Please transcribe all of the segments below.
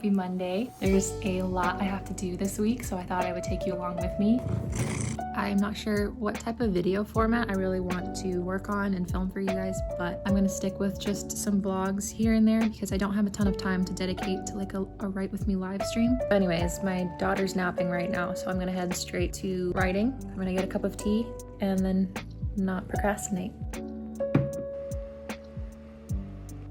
Happy Monday. There's a lot I have to do this week, so I thought I would take you along with me. I'm not sure what type of video format I really want to work on and film for you guys, but I'm gonna stick with just some vlogs here and there because I don't have a ton of time to dedicate to like a Write With Me live stream. But anyways, my daughter's napping right now, so I'm gonna head straight to writing. I'm gonna get a cup of tea and then not procrastinate.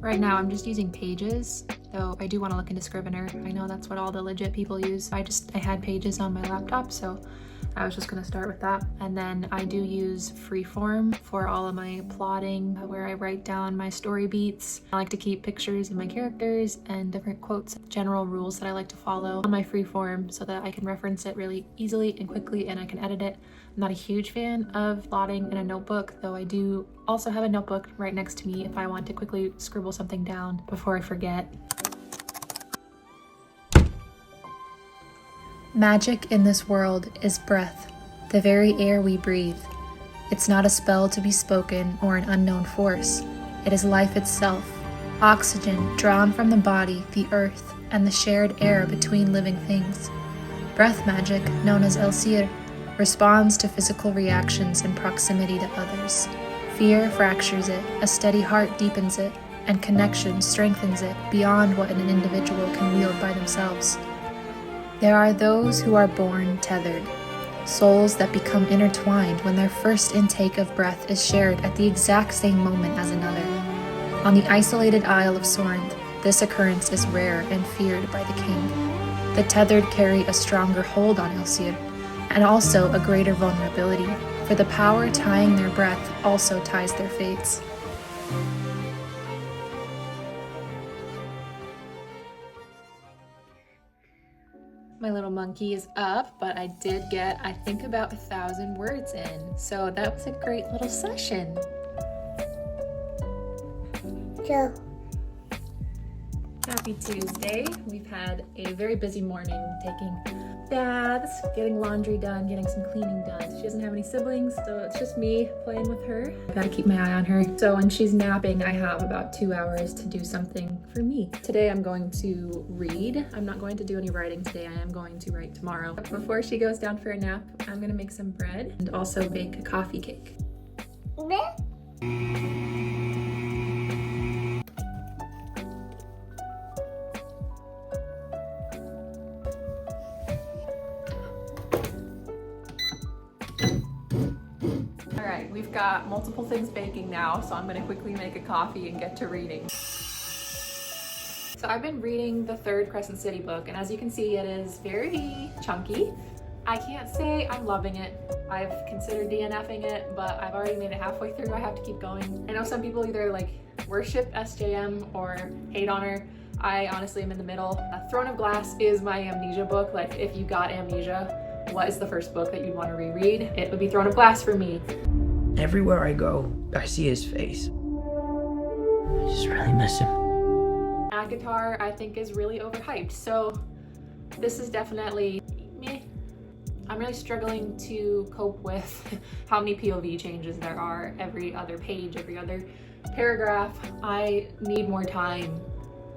Right now I'm just using Pages, though I do want to look into Scrivener. I know that's what all the legit people use. I had Pages on my laptop, so I was just gonna start with that. And then I do use Freeform for all of my plotting, where I write down my story beats. I like to keep pictures of my characters and different quotes, general rules that I like to follow on my Freeform so that I can reference it really easily and quickly and I can edit it. I'm not a huge fan of plotting in a notebook, though I do also have a notebook right next to me if I want to quickly scribble something down before I forget. Magic in this world is breath, the very air we breathe. It's not a spell to be spoken or an unknown force. It is life itself, oxygen drawn from the body, the earth, and the shared air between living things. Breath magic, known as Elsir, responds to physical reactions in proximity to others. Fear fractures it, a steady heart deepens it, and connection strengthens it beyond what an individual can wield by themselves. There are those who are born tethered, souls that become intertwined when their first intake of breath is shared at the exact same moment as another. On the isolated Isle of Sorn, this occurrence is rare and feared by the king. The tethered carry a stronger hold on Elsir, and also a greater vulnerability, for the power tying their breath also ties their fates. My little monkey is up, but I did get, I think, about 1,000 words in. So that was a great little session. Yeah. Happy Tuesday. We've had a very busy morning taking baths, getting laundry done, getting some cleaning done. She doesn't have any siblings, so it's just me playing with her. I gotta keep my eye on her. So when she's napping, I have about 2 hours to do something for me. Today I'm going to read. I'm not going to do any writing today. I am going to write tomorrow. But before she goes down for a nap, I'm gonna make some bread and also bake a coffee cake. We've got multiple things baking now, so I'm gonna quickly make a coffee and get to reading. So I've been reading the third Crescent City book, and as you can see, it is very chunky. I can't say I'm loving it. I've considered DNFing it, but I've already made it halfway through. I have to keep going. I know some people either like worship SJM or hate on her. I honestly am in the middle. Throne of Glass is my amnesia book. Like, if you got amnesia, what is the first book that you'd want to reread? It would be Throne of Glass for me. Everywhere I go, I see his face. I just really miss him. Guitar, I think, is really overhyped, so this is definitely meh. I'm really struggling to cope with how many POV changes there are every other page, every other paragraph. I need more time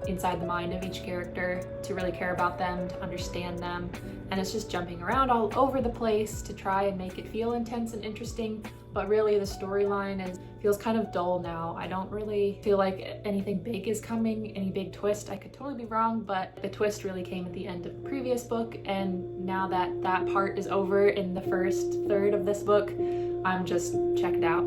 inside the mind of each character to really care about them, to understand them, and it's just jumping around all over the place to try and make it feel intense and interesting, but really the storyline feels kind of dull now. I don't really feel like anything big is coming, any big twist. I could totally be wrong, but the twist really came at the end of the previous book, and now that that part is over in the first third of this book, I'm just checked out.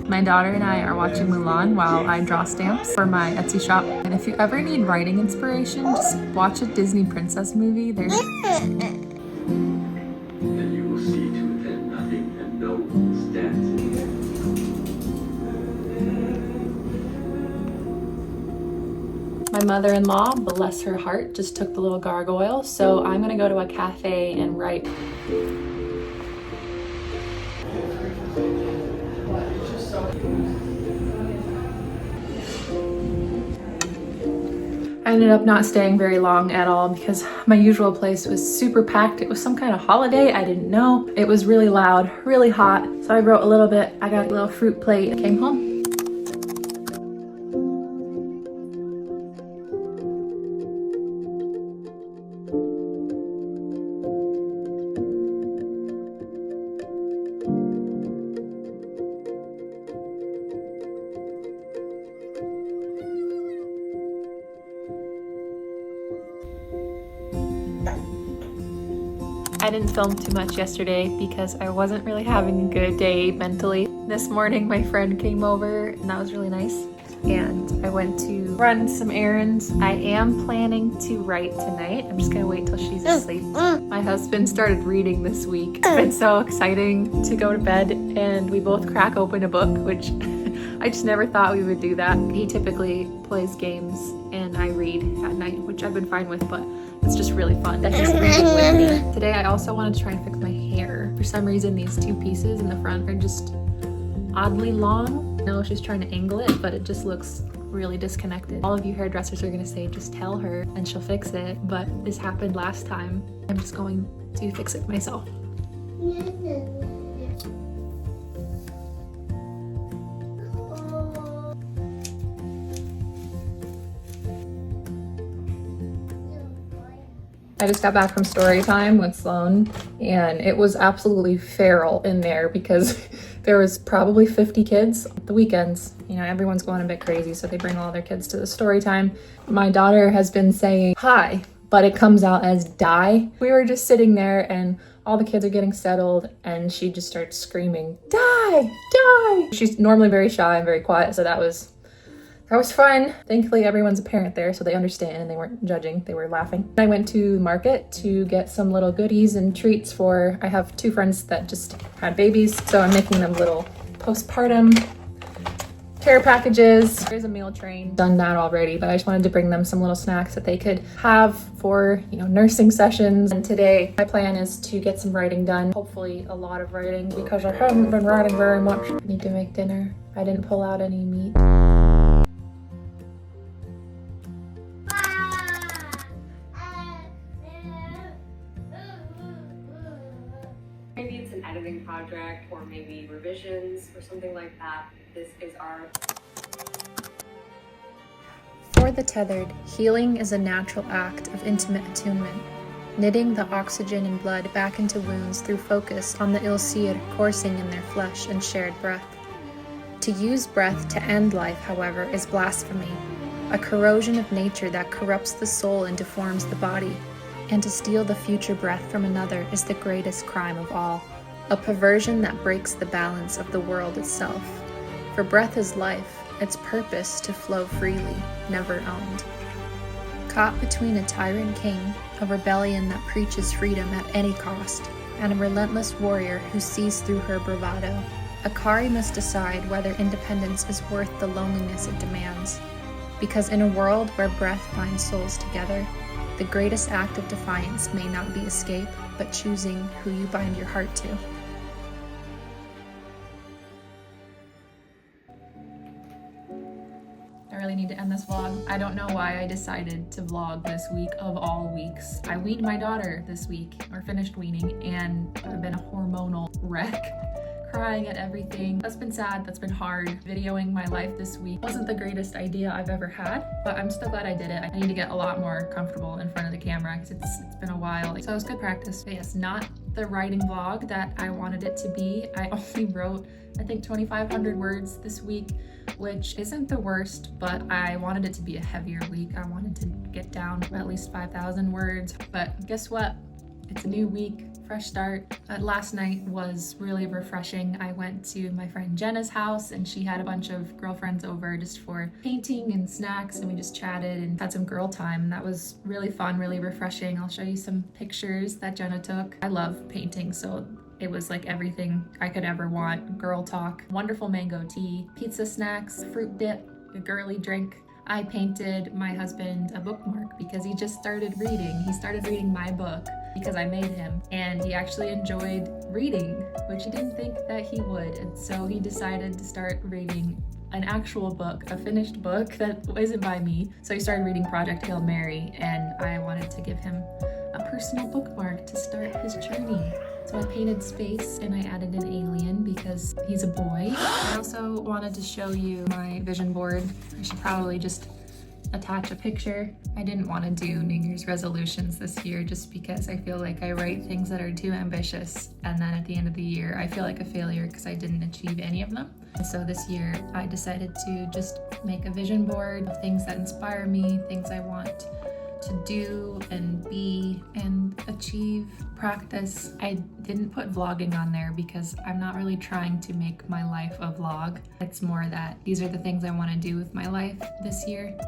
My daughter and I are watching Mulan while I draw stamps for my Etsy shop. And if you ever need writing inspiration, just watch a Disney princess movie. There's Then you will see to that nothing and no one stands. My mother-in-law, bless her heart, just took the little gargoyle, so I'm gonna go to a cafe and write. I ended up not staying very long at all because my usual place was super packed. It was some kind of holiday, I didn't know. It was really loud, really hot. So I wrote a little bit. I got a little fruit plate, came home. I didn't film too much yesterday because I wasn't really having a good day mentally. This morning my friend came over and that was really nice. And I went to run some errands. I am planning to write tonight. I'm just gonna wait till she's asleep. My husband started reading this week. It's been so exciting to go to bed and we both crack open a book, which I just never thought we would do that. He typically plays games and I read at night, which I've been fine with, but it's just really fun that he's reading with me. Today I also wanted to try and fix my hair. For some reason these two pieces in the front are just oddly long. I know she's trying to angle it, but it just looks really disconnected. All of you hairdressers are gonna say, just tell her and she'll fix it, but this happened last time. I'm just going to fix it myself. I just got back from story time with Sloan and it was absolutely feral in there because there was probably 50 kids. The weekends, you know, everyone's going a bit crazy, so they bring all their kids to the story time. My daughter has been saying hi, but it comes out as die. We were just sitting there and all the kids are getting settled and she just starts screaming, die, die. She's normally very shy and very quiet, so that was fun. Thankfully, everyone's a parent there, so they understand and they weren't judging, they were laughing. I went to market to get some little goodies and treats for, I have two friends that just had babies, so I'm making them little postpartum care packages. There's a meal train, done that already, but I just wanted to bring them some little snacks that they could have for, you know, nursing sessions. And today, my plan is to get some writing done, hopefully a lot of writing because I haven't been writing very much. I need to make dinner. I didn't pull out any meat. Maybe it's an editing project or maybe revisions or something like that. This is our... For the tethered, healing is a natural act of intimate attunement, knitting the oxygen and blood back into wounds through focus on the ilsir coursing in their flesh and shared breath. To use breath to end life, however, is blasphemy, a corrosion of nature that corrupts the soul and deforms the body. And to steal the future breath from another is the greatest crime of all, a perversion that breaks the balance of the world itself. For breath is life, its purpose to flow freely, never owned. Caught between a tyrant king, a rebellion that preaches freedom at any cost, and a relentless warrior who sees through her bravado, Akari must decide whether independence is worth the loneliness it demands. Because in a world where breath binds souls together, the greatest act of defiance may not be escape, but choosing who you bind your heart to. I really need to end this vlog. I don't know why I decided to vlog this week of all weeks. I weaned my daughter this week, or finished weaning, and I've been a hormonal wreck. Crying at everything. That's been sad, that's been hard. Videoing my life this week wasn't the greatest idea I've ever had, but I'm still glad I did it. I need to get a lot more comfortable in front of the camera because it's been a while. So it was good practice. But yes, not the writing vlog that I wanted it to be. I only wrote, I think, 2,500 words this week, which isn't the worst, but I wanted it to be a heavier week. I wanted to get down to at least 5,000 words, but guess what? It's a new week, fresh start. Last night was really refreshing. I went to my friend Jenna's house and she had a bunch of girlfriends over just for painting and snacks, and we just chatted and had some girl time. That was really fun, really refreshing. I'll show you some pictures that Jenna took. I love painting, so it was like everything I could ever want. Girl talk, wonderful mango tea, pizza snacks, fruit dip, a girly drink. I painted my husband a bookmark because he just started reading. He started reading my book because I made him, and he actually enjoyed reading, which he didn't think that he would. And so he decided to start reading an actual book, a finished book that isn't by me. So he started reading Project Hail Mary, and I wanted to give him a personal bookmark to start his journey. So I painted space and I added an alien because he's a boy. I also wanted to show you my vision board. I should probably just attach a picture. I didn't want to do New Year's resolutions this year just because I feel like I write things that are too ambitious, and then at the end of the year I feel like a failure because I didn't achieve any of them. And so this year I decided to just make a vision board of things that inspire me, things I want to do and be and achieve, practice. I didn't put vlogging on there because I'm not really trying to make my life a vlog. It's more that these are the things I want to do with my life this year.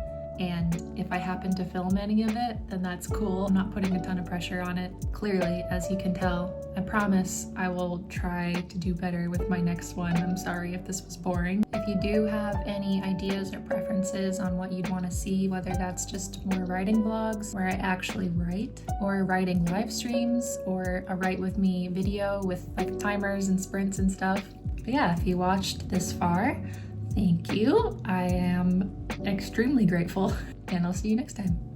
And if I happen to film any of it, then that's cool. I'm not putting a ton of pressure on it. Clearly, as you can tell, I promise I will try to do better with my next one. I'm sorry if this was boring. If you do have any ideas or preferences on what you'd want to see, whether that's just more writing vlogs where I actually write, or writing live streams, or a write with me video with like timers and sprints and stuff. But yeah, if you watched this far, thank you. I am extremely grateful, and I'll see you next time.